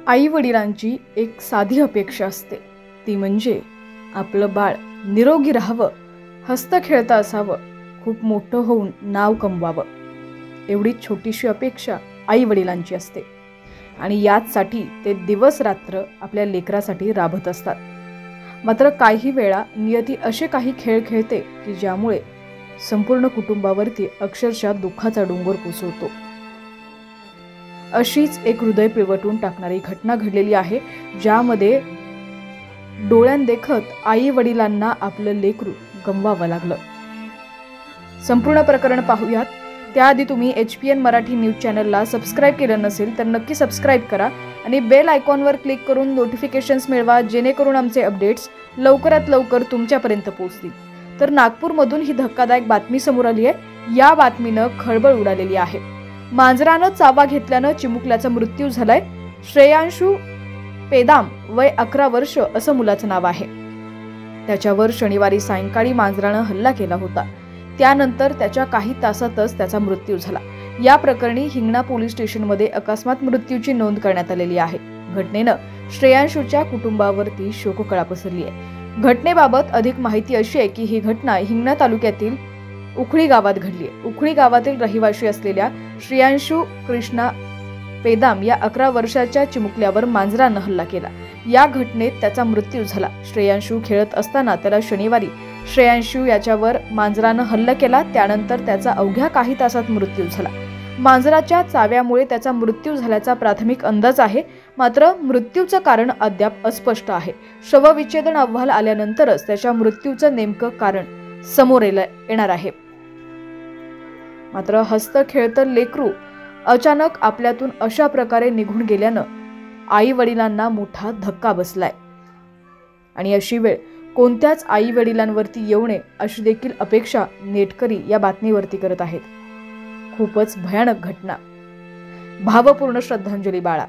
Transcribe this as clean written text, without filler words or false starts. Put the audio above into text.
आई वडिलांची एक साधी अपेक्षा असते, ती म्हणजे आपलं बाळ निरोगी राहावं, हसत खेळतं असावं, खूप मोठं होऊन नाव कमवावं. एवढी छोटीशी अपेक्षा आई वडिलांची असते आणि याचसाठी ते दिवस रात्र आपल्या लेकरासाठी राबत असतात. मात्र काही वेळा नियती असे काही खेळ खेळते की ज्यामुळे संपूर्ण कुटुंबावरती अक्षरशः दुःखाचा डोंगर कोसळतो. अशीच एक हृदय पिळवटून टाकणारी घटना घडलेली आहे, ज्यामध्ये डोळ्यांदेखत आई वडिलांना आपलं लेकरू गमवावं लागलं. संपूर्ण प्रकरण पाहूयात. त्याआधी तुम्ही HPN मराठी न्यूज चॅनलला सबस्क्राईब केलं नसेल तर नक्की सबस्क्राईब करा आणि बेल आयकॉनवर क्लिक करून नोटिफिकेशन्स मिळवा, जेणेकरून आमचे अपडेट्स लवकरात लवकर तुमच्यापर्यंत पोहोचतील. तर नागपूरमधून ही धक्कादायक बातमी समोर आली आहे. या बातमीनं खळबळ उडालेली आहे. मांजरानं चावा घेतल्यानं चिमुकल्याचा मृत्यू झालाय. श्रेयांशू पेदाम, वय 11 वर्ष असं मुलाचं नाव आहे. त्याच्यावर शनिवारी सायंकाळी मांजरानं हल्ला केला होता. त्यानंतर त्याच्या काही तासातच त्याचा मृत्यू झाला. या प्रकरणी हिंगणा पोलीस स्टेशनमध्ये अकस्मात मृत्यूची नोंद करण्यात आलेली आहे. घटनेनं श्रेयांशूच्या कुटुंबावरती शोककळा पसरली आहे. घटनेबाबत अधिक माहिती अशी आहे की ही घटना हिंगणा तालुक्यातील उखळी गावात घडली आहे. उखळी गावातील रहिवाशी असलेल्या श्रेयांशू कृष्णा पेदाम या 11 वर्षाच्या चिमुकल्यावर मांजरानं हल्ला केला. या घटनेत त्याचा मृत्यू झाला. श्रेयांशू खेळत असताना त्याला शनिवारी श्रेयांशू याच्यावर मांजरानं हल्ला केला. त्यानंतर त्याचा अवघ्या काही तासात मृत्यू झाला. मांजराच्या चाव्यामुळे त्याचा मृत्यू झाल्याचा प्राथमिक अंदाज आहे. मात्र मृत्यूचं कारण अद्याप अस्पष्ट आहे. शवविच्छेदन अहवाल आल्यानंतरच त्याच्या मृत्यूचं नेमकं कारण समोर येणार आहे. मात्र हसतं खेळतं लेकरू अचानक आपल्यातून अशा प्रकारे निघून गेल्यानं आई वडिलांना मोठा धक्का बसलाय. आणि अशी वेळ कोणत्याच आई वडिलांवरती येऊ नये अशी देखील अपेक्षा नेटकरी या बातमीवरती करत आहेत. खूपच भयानक घटना. भावपूर्ण श्रद्धांजली बाळा.